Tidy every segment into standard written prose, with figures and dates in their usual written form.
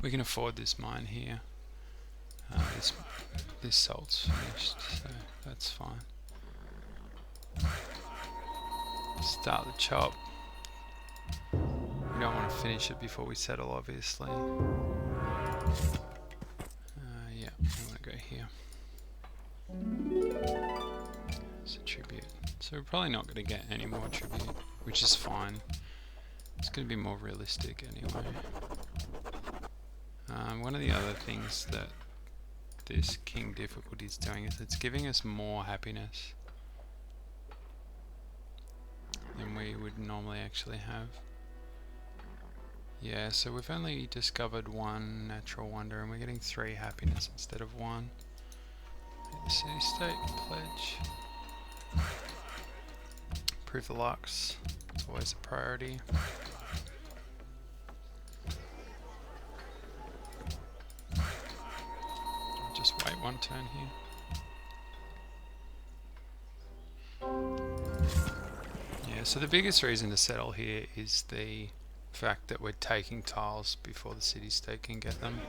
We can afford this mine here. This salt's finished, so that's fine. Start the chop. We don't want to finish it before we settle, obviously. Yeah, we want to go here. It's a tribute. So we're probably not going to get any more tribute, which is fine. It's going to be more realistic anyway. One of the other things that this king difficulty is doing is it's giving us more happiness than we would normally actually have. Yeah, so we've only discovered one natural wonder and we're getting 3 happiness instead of 1. The city-state pledge. Improve the lux. It's always a priority. I'll just wait 1 turn here. Yeah, so the biggest reason to settle here is the fact that we're taking tiles before the city-state can get them.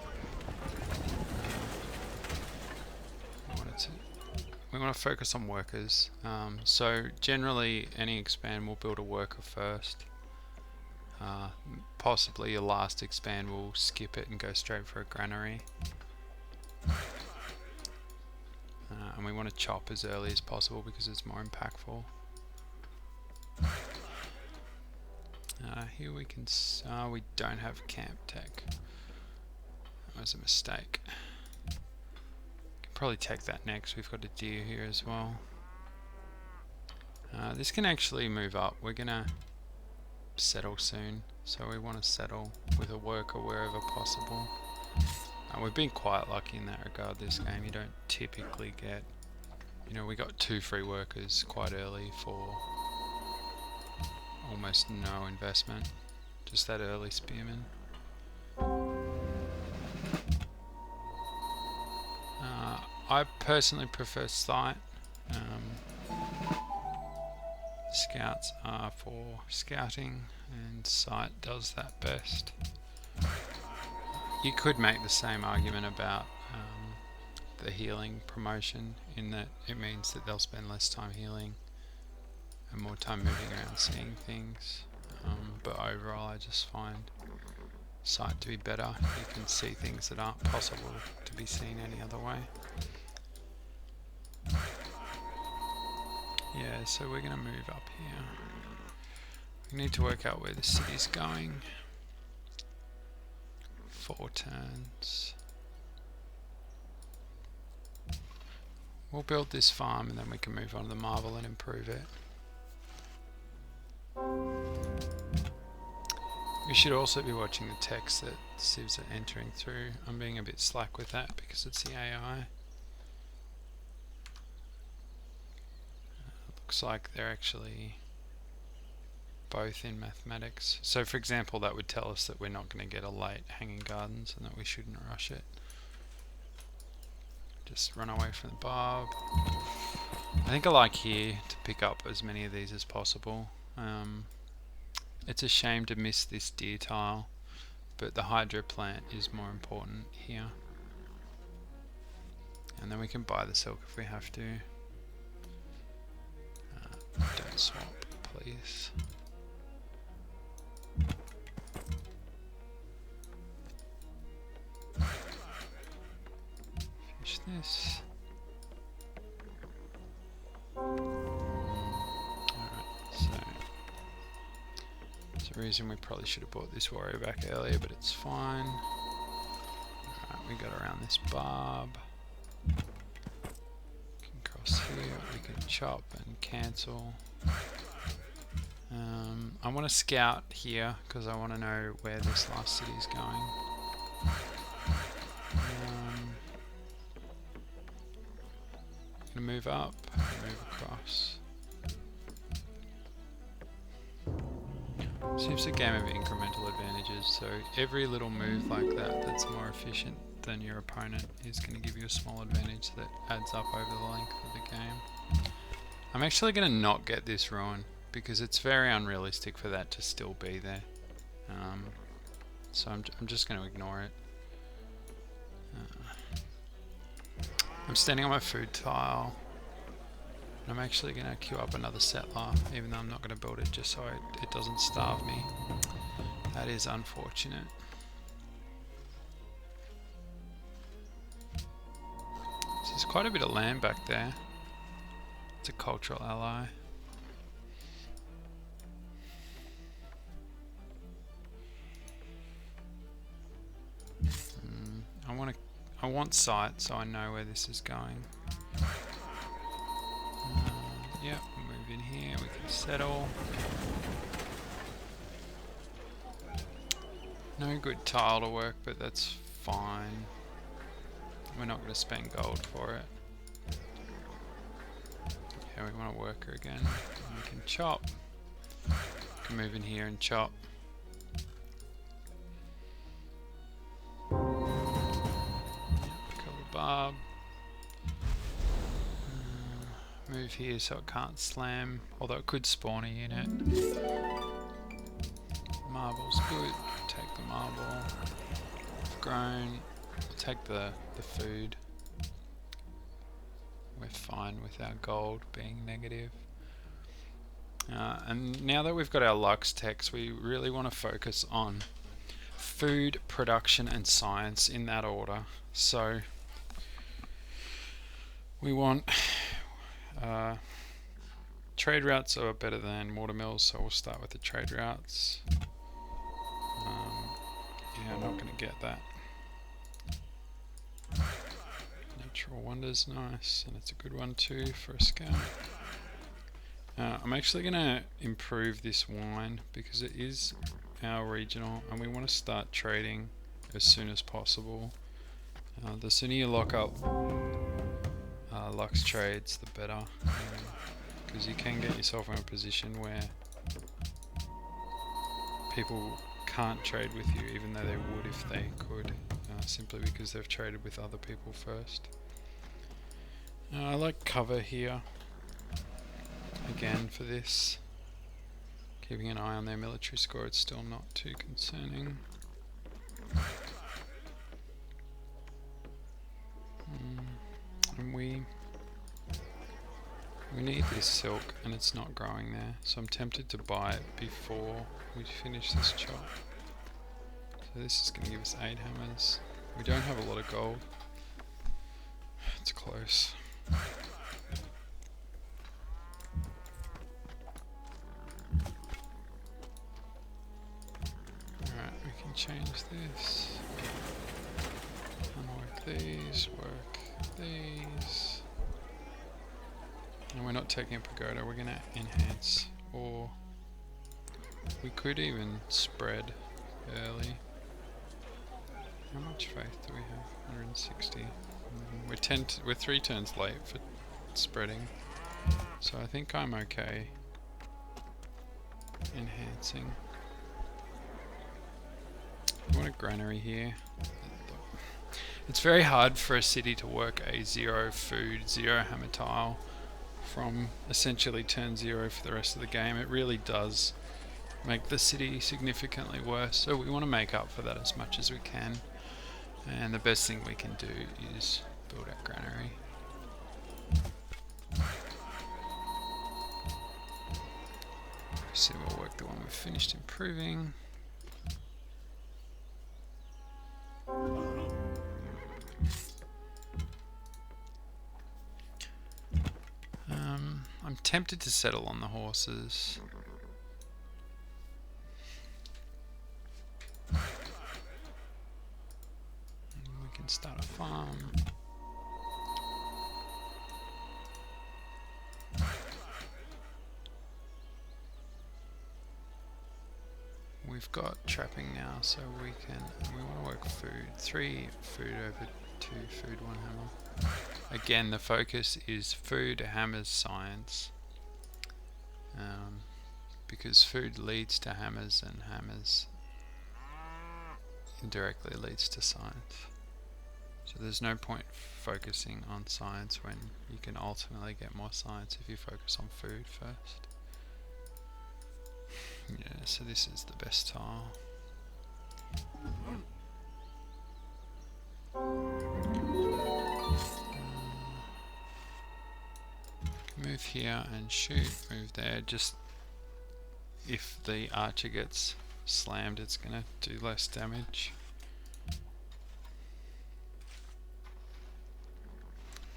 We want to focus on workers. So generally any expand will build a worker first. Possibly your last expand will skip it and go straight for a granary. And we want to chop as early as possible because it's more impactful. Here we can, we don't have camp tech. That was a mistake. Can probably take that next. We've got a deer here as well. This can actually move up. We're gonna settle soon, so we want to settle with a worker wherever possible. We've been quite lucky in that regard this game. You don't typically get, you know, we got 2 free workers quite early for almost no investment. Just that early spearman. I personally prefer sight. Scouts are for scouting and sight does that best. You could make the same argument about the healing promotion in that it means that they'll spend less time healing and more time moving around seeing things. But overall I just find sight to be better. You can see things that aren't possible to be seen any other way. Yeah, so we're going to move up here. We need to work out where the city's going. 4 turns. We'll build this farm and then we can move on to the marble and improve it. We should also be watching the text that civs are entering through. I'm being a bit slack with that because it's the AI. Looks like they're actually both in mathematics. So for example, that would tell us that we're not going to get a late hanging gardens and that we shouldn't rush it. Just run away from the barb. I think I like here to pick up as many of these as possible. It's a shame to miss this deer tile, but the hydro plant is more important here. And then we can buy the silk if we have to. Don't swap, please. Finish this. There's a reason we probably should have bought this warrior back earlier, but it's fine. Alright, we got around this barb. We can cross here, we can chop and cancel. I want to scout here because I want to know where this last city is going. Gonna move up, move across. Seems a game of incremental advantages, so every little move like that that's more efficient than your opponent is going to give you a small advantage that adds up over the length of the game. I'm actually going to not get this ruin because it's very unrealistic for that to still be there. So I'm just going to ignore it. I'm standing on my food tile. I'm actually going to queue up another settler, even though I'm not going to build it just so it doesn't starve me. That is unfortunate. So there's quite a bit of land back there. It's a cultural ally. I want sight so I know where this is going. Yep, move in here, we can settle. No good tile to work, but that's fine. We're not going to spend gold for it. Yeah, we want a worker again. And we can chop. We can move in here and chop. Kill the barb. Move here so it can't slam, although it could spawn a unit. Marble's good. Take the marble. Grown. Take the food. We're fine with our gold being negative. And now that we've got our Lux techs, we really want to focus on food, production and science in that order. So we want trade routes are better than watermills, so we'll start with the trade routes. Yeah, I'm not going to get that. Natural Wonders, nice, and it's a good one too for a scout. I'm actually going to improve this wine because it is our regional and we want to start trading as soon as possible. The sooner you lock up Lux trades, the better, because you can get yourself in a position where people can't trade with you even though they would if they could, simply because they've traded with other people first. I like cover here again for this. Keeping an eye on their military score, it's still not too concerning. And we need this silk and it's not growing there, so I'm tempted to buy it before we finish this chop. So this is going to give us 8 hammers. We don't have a lot of gold. It's close. Alright, we can change this. Unwork these, work these. And we're not taking a pagoda, we're going to enhance, or we could even spread early. How much faith do we have? 160. We're 3 turns late for spreading, so I think I'm okay enhancing. I want a granary here. It's very hard for a city to work a 0 food, 0 hammer tile from essentially turn 0 for the rest of the game. It really does make the city significantly worse, so we want to make up for that as much as we can, and the best thing we can do is build our granary. So we'll work the one we've finished improving. I'm tempted to settle on the horses. We can start a farm. We've got trapping now, so we want to work food. 3 food over 2 food, 1 hammer. Again, the focus is food, hammers, science. Because food leads to hammers and hammers indirectly leads to science. So there's no point focusing on science when you can ultimately get more science if you focus on food first. Yeah, so this is the best tile. move here and shoot, move there. Just if the archer gets slammed, it's gonna do less damage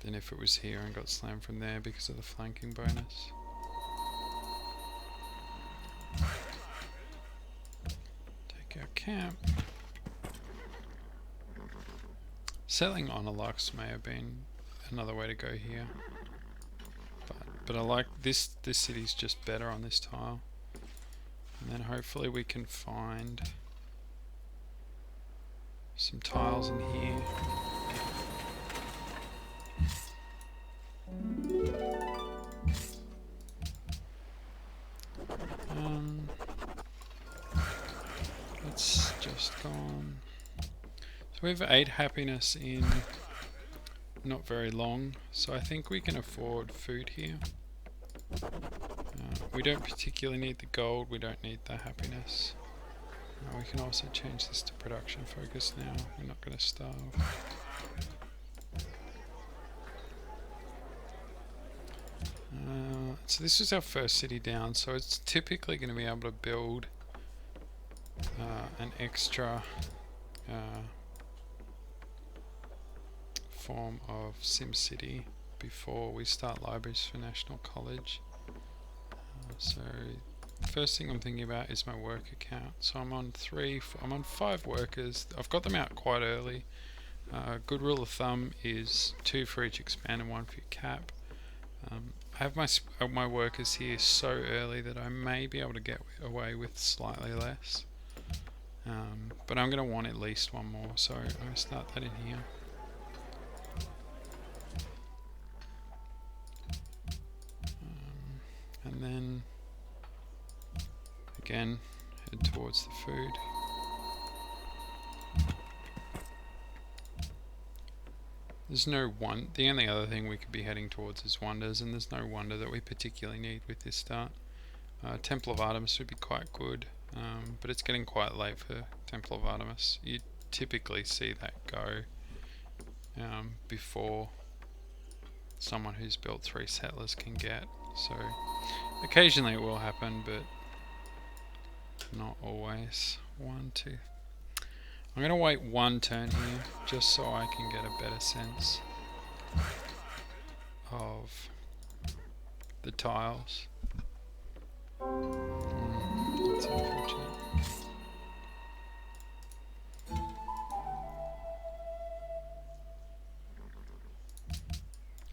than if it was here and got slammed from there because of the flanking bonus. Take our camp. Selling on a Lux may have been another way to go here, but I like this city's just better on this tile, and then hopefully we can find some tiles in here. That's just gone. So we have 8 happiness in not very long, so I think we can afford food here. We don't particularly need the gold, we don't need the happiness. We can also change this to production focus now, we're not going to starve. So this is our first city down, so it's typically going to be able to build an extra form of SimCity before we start libraries for National College. So first thing I'm thinking about is my work account. So I'm on 5 workers. I've got them out quite early. Good rule of thumb is 2 for each expand and 1 for your cap. I have my workers here so early that I may be able to get away with slightly less. But I'm going to want at least 1 more, so I'm going to start that in here. And then again head towards the food. There's no one. The only other thing we could be heading towards is wonders, and there's no wonder that we particularly need with this start. Temple of Artemis would be quite good, but it's getting quite late for Temple of Artemis. You typically see that go before someone who's built 3 settlers can get. So occasionally it will happen, but not always. 1, 2. I'm going to wait 1 turn here just so I can get a better sense of the tiles. That's unfortunate.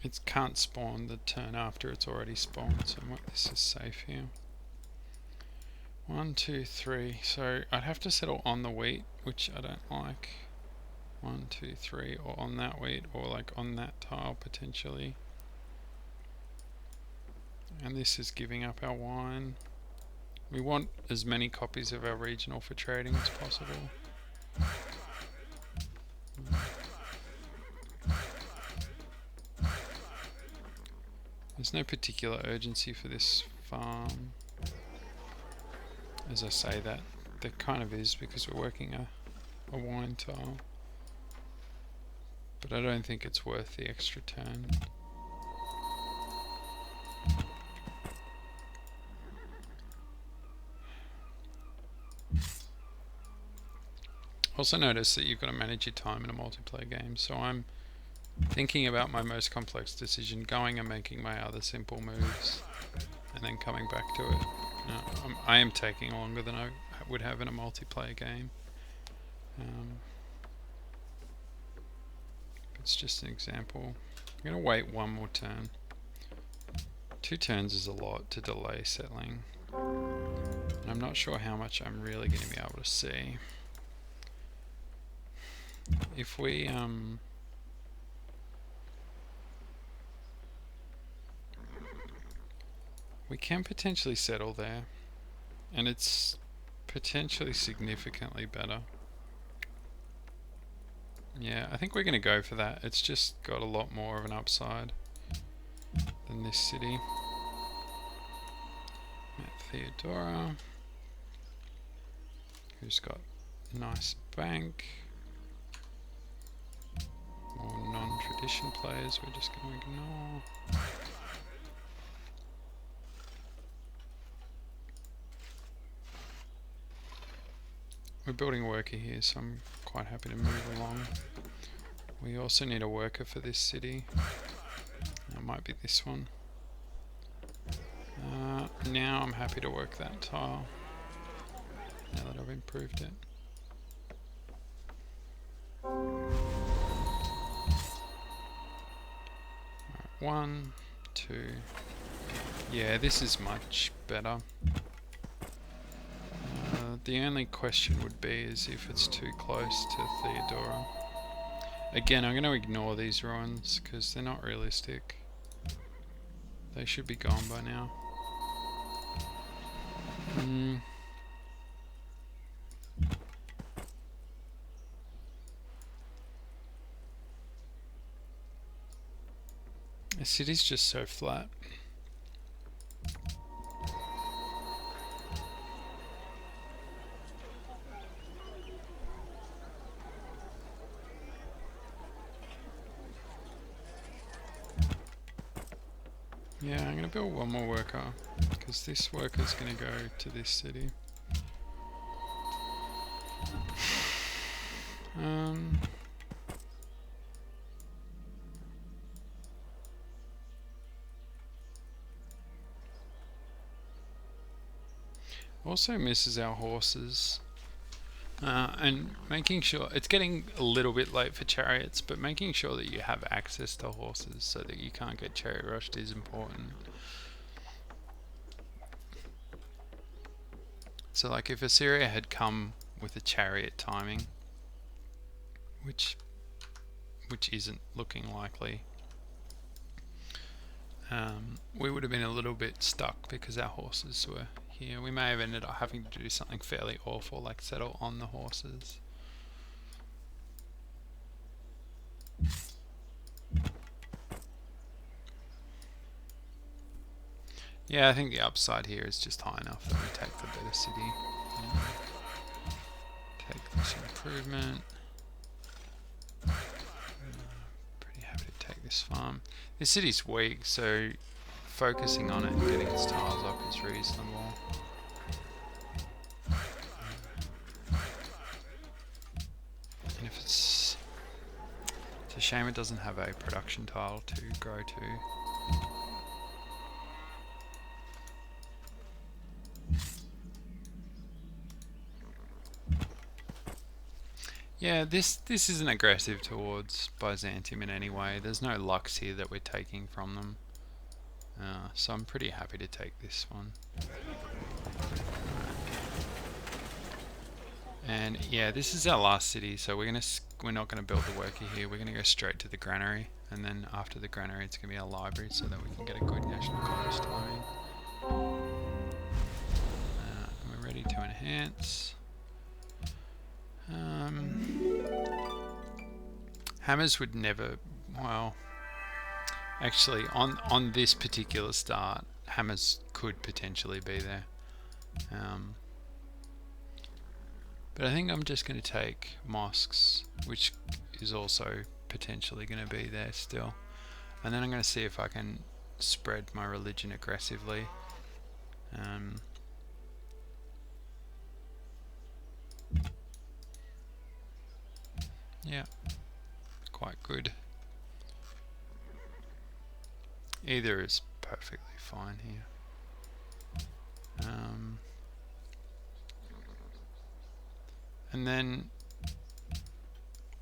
It can't spawn the turn after it's already spawned, so this is safe here. 1, 2, 3. So I'd have to settle on the wheat, which I don't like. 1, 2, 3, or on that wheat, or like on that tile potentially. And this is giving up our wine. We want as many copies of our regional for trading as possible. There's no particular urgency for this farm. As I say that, there kind of is because we're working a wine tile. But I don't think it's worth the extra turn. Also notice that you've got to manage your time in a multiplayer game, so I'm thinking about my most complex decision, going and making my other simple moves, and then coming back to it. I am taking longer than I would have in a multiplayer game. It's just an example. I'm going to wait 1 more turn. 2 turns is a lot to delay settling. And I'm not sure how much I'm really going to be able to see. If we can potentially settle there, and it's potentially significantly better. Yeah, I think we're going to go for that. It's just got a lot more of an upside than this city. Theodora, who's got a nice bank. More non-tradition players we're just going to ignore. we're building a worker here, so I'm quite happy to move along. We also need a worker for this city. It might be this one. Now I'm happy to work that tile, now that I've improved it. Alright, 1, 2. Yeah, this is much better. The only question would be is if it's too close to Theodora. Again, I'm going to ignore these ruins because they're not realistic. They should be gone by now. The city's just so flat. Yeah, I'm going to build one more worker because this worker's going to go to this city. Also misses our horses. And making sure, it's getting a little bit late for chariots, but making sure that you have access to horses so that you can't get chariot rushed is important. So like if Assyria had come with a chariot timing, which isn't looking likely, we would have been a little bit stuck because our horses were here. We may have ended up having to do something fairly awful like settle on the horses. Yeah, I think the upside here is just high enough that we take the better city. Take this improvement. Pretty happy to take this farm. This city's weak, so focusing on it and getting its tiles up is reasonable. And if it's a shame it doesn't have a production tile to grow to. Yeah, this isn't aggressive towards Byzantium in any way. There's no Lux here that we're taking from them. So I'm pretty happy to take this one. And yeah, this is our last city, so we're not gonna build the worker here. We're gonna go straight to the granary, and then after the granary, it's gonna be our library, so that we can get a good national college timing. And we're ready to enhance. Hammers would never, well, actually on this particular start, hammers could potentially be there. But I think I'm just going to take mosques, which is also potentially going to be there still. And then I'm going to see if I can spread my religion aggressively. Yeah, quite good. Either is perfectly fine here. And then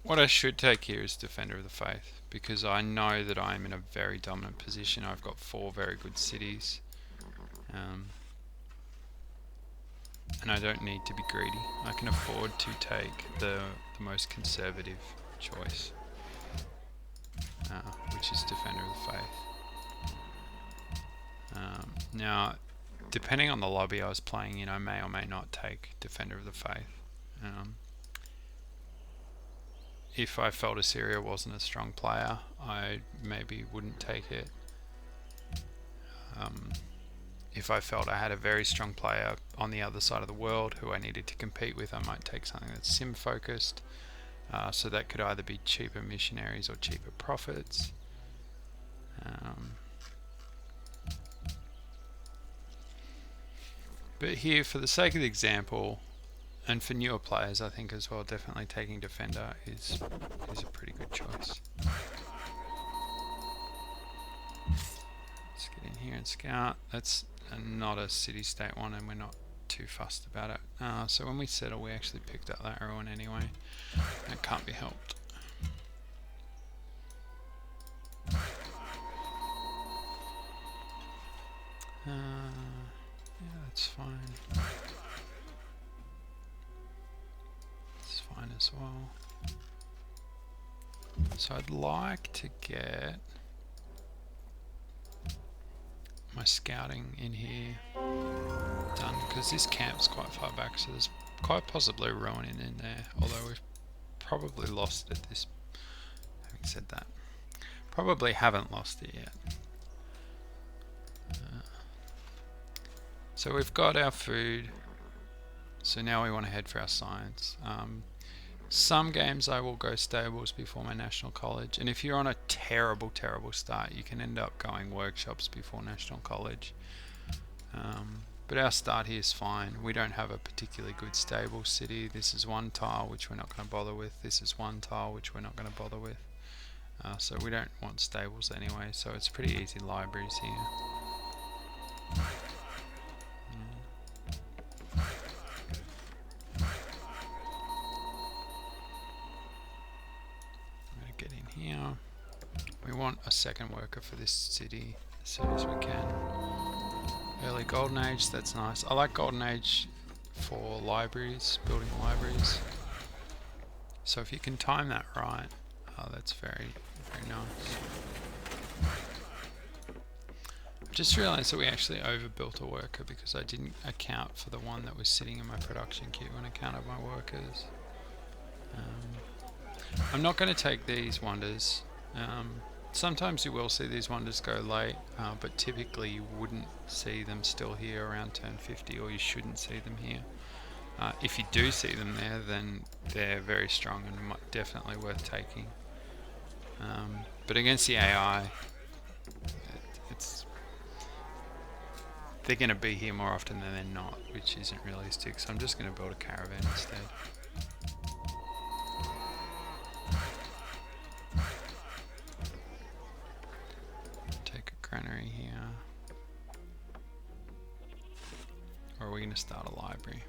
what I should take here is Defender of the Faith, because I know that I'm in a very dominant position. I've got 4 very good cities. And I don't need to be greedy. I can afford to take the most conservative choice, which is Defender of the Faith. Now, depending on the lobby I was playing in, I may or may not take Defender of the Faith. If I felt Assyria wasn't a strong player, I maybe wouldn't take it. If I felt I had a very strong player on the other side of the world who I needed to compete with, I might take something that's sim focused. So that could either be cheaper missionaries or cheaper prophets. But here, for the sake of the example, And for newer players, I think as well, definitely taking defender is a pretty good choice. Let's get in here and scout. That's not a city-state one, and we're not too fussed about it. So when we settle, we actually picked up that ruin anyway. That can't be helped. Yeah, that's fine. It's fine as well. So I'd like to get my scouting in here done, because this camp's quite far back, so there's quite possibly ruin in there, although we've probably lost it this. Having said that, probably haven't lost it yet. So we've got our food, so now we want to head for our science. Some games I will go stables before my national college, and if you're on a terrible start, you can end up going workshops before national college. But our start here is fine. We don't have a particularly good stable city. This is one tile which we're not going to bother with. This is one tile which we're not going to bother with. So we don't want stables anyway, so it's pretty easy libraries here. Here. We want a second worker for this city as soon as we can. Early Golden Age, that's nice. I like Golden Age for libraries, building libraries. So if you can time that right, that's very nice. I just realised that we actually overbuilt a worker because I didn't account for the one that was sitting in my production queue when I counted my workers. I'm not going to take these wonders. Sometimes you will see these wonders go late, but typically you wouldn't see them still here around turn 50, or you shouldn't see them here. If you do see them there, then they're very strong and definitely worth taking. But against the AI, they're going to be here more often than they're not, which isn't realistic. So I'm just going to build a caravan instead. Granary here. Or are we going to start a library?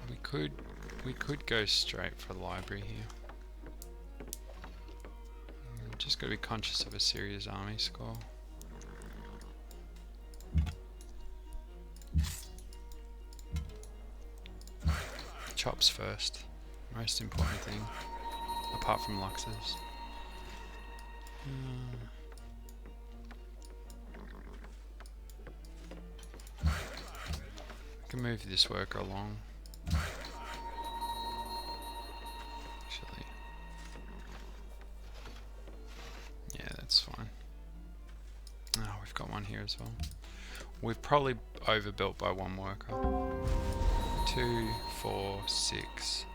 We could go straight for the library here. Just got to be conscious of Assyria's army score. Chops first. Most important thing, apart from Luxes. I can move this worker along. Actually, yeah, that's fine. Oh, we've got one here as well. We've probably overbuilt by one worker. 2, 4, 6,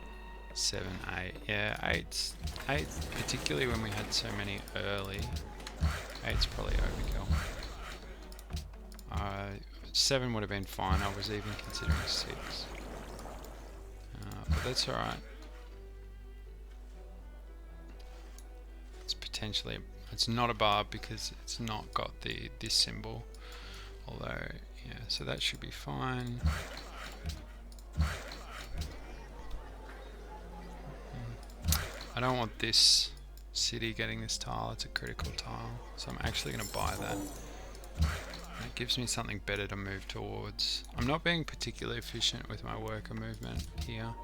7, 8. Yeah, 8's particularly when we had so many early. 8's probably overkill. 7 would have been fine. I was even considering 6. But that's alright. It's potentially, it's not a barb because it's not got this symbol. Although, yeah, so that should be fine. I don't want this city getting this tile. It's a critical tile, so I'm actually going to buy that. It gives me something better to move towards. I'm not being particularly efficient with my worker movement here.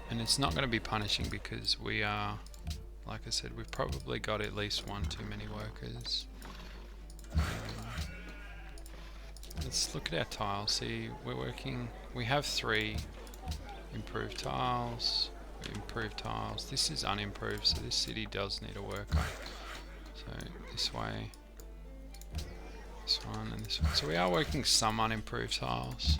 And it's not going to be punishing because we are, like I said, we've probably got at least one too many workers. Let's look at our tiles. See, we have 3 improved tiles, improved tiles. This is unimproved, so this city does need a worker. So this way, this one and this one. So we are working some unimproved tiles.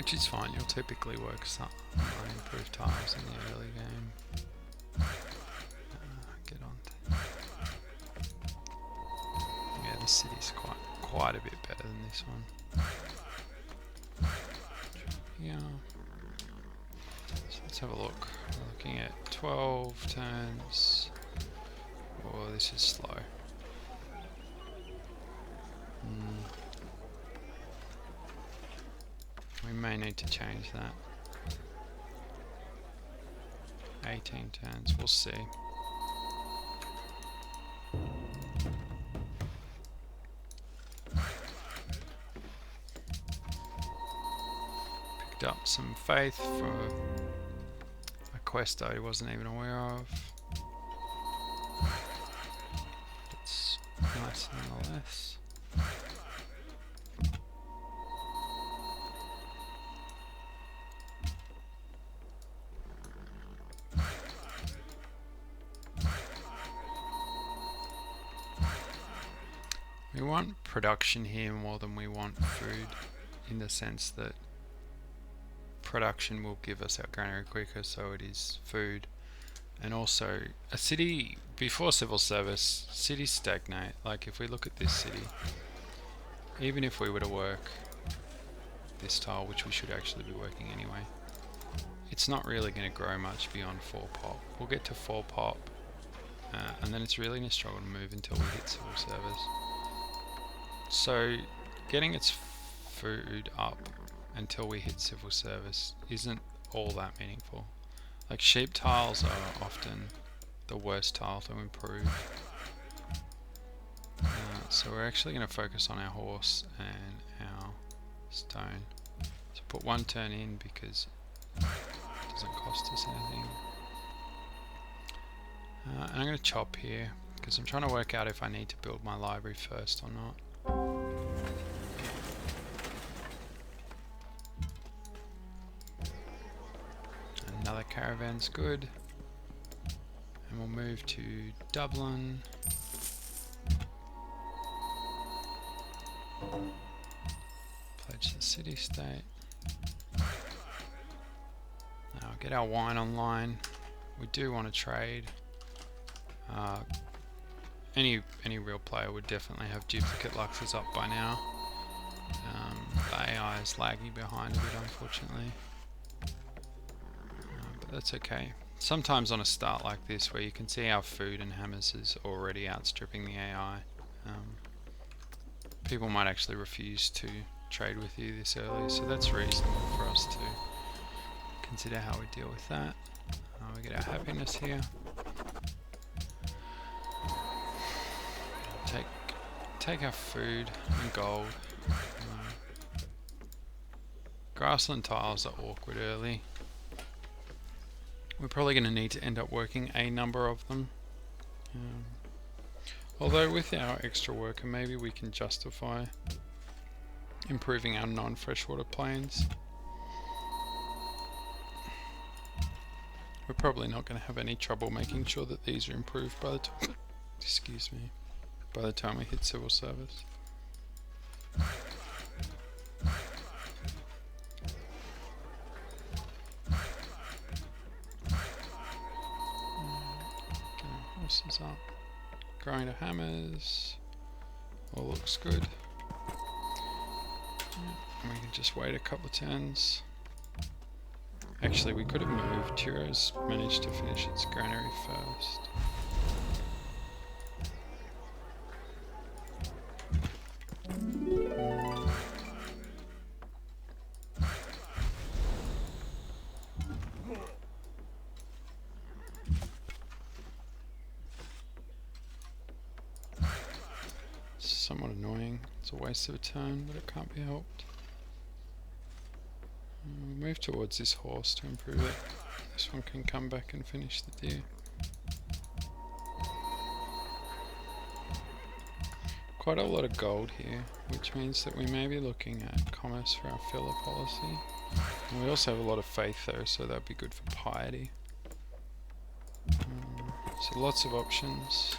which is fine. You'll typically work some unimproved tiles in the early game. Get on. Yeah, the city's quite a bit better than this one. Yeah. So let's have a look. We're looking at 12 turns. Oh, this is slow. We may need to change that. 18 turns, we'll see. Picked up some faith for a quest I wasn't even aware of. It's nice nonetheless. We want production here more than we want food, in the sense that production will give us our granary quicker, so it is food. And also, a city, before civil service, cities stagnate. Like if we look at this city, even if we were to work this tile, which we should actually be working anyway, it's not really going to grow much beyond 4 pop. We'll get to 4 pop, and then it's really going to struggle to move until we hit civil service. So getting its food up until we hit civil service isn't all that meaningful. Like sheep tiles are often the worst tile to improve. So we're actually going to focus on our horse and our stone. So put 1 turn in because it doesn't cost us anything. And I'm going to chop here because I'm trying to work out if I need to build my library first or not. Another caravan's good. And we'll move to Dublin. Pledge the city-state. Now get our wine online. We do want to trade. Any real player would definitely have duplicate luxes up by now. The AI is lagging behind a bit, unfortunately. But that's okay. Sometimes on a start like this, where you can see our food and hammers is already outstripping the AI, people might actually refuse to trade with you this early, so that's reasonable for us to consider how we deal with that. We get our happiness here. Take our food and gold. Grassland tiles are awkward early. We're probably going to need to end up working a number of them. Although with our extra worker, maybe we can justify improving our non-freshwater plains. We're probably not going to have any trouble making sure that these are improved by the time, excuse me, by the time we hit civil service. Horses up. Growing to hammers. All looks good. And we can just wait a couple of turns. Actually, we could have moved. Tiro's managed to finish its granary first. Somewhat annoying. It's a waste of a turn, but it can't be helped. Move towards this horse to improve it. This one can come back and finish the deer. Quite a lot of gold here, which means that we may be looking at commerce for our filler policy. And we also have a lot of faith though, so that'd be good for piety. So lots of options.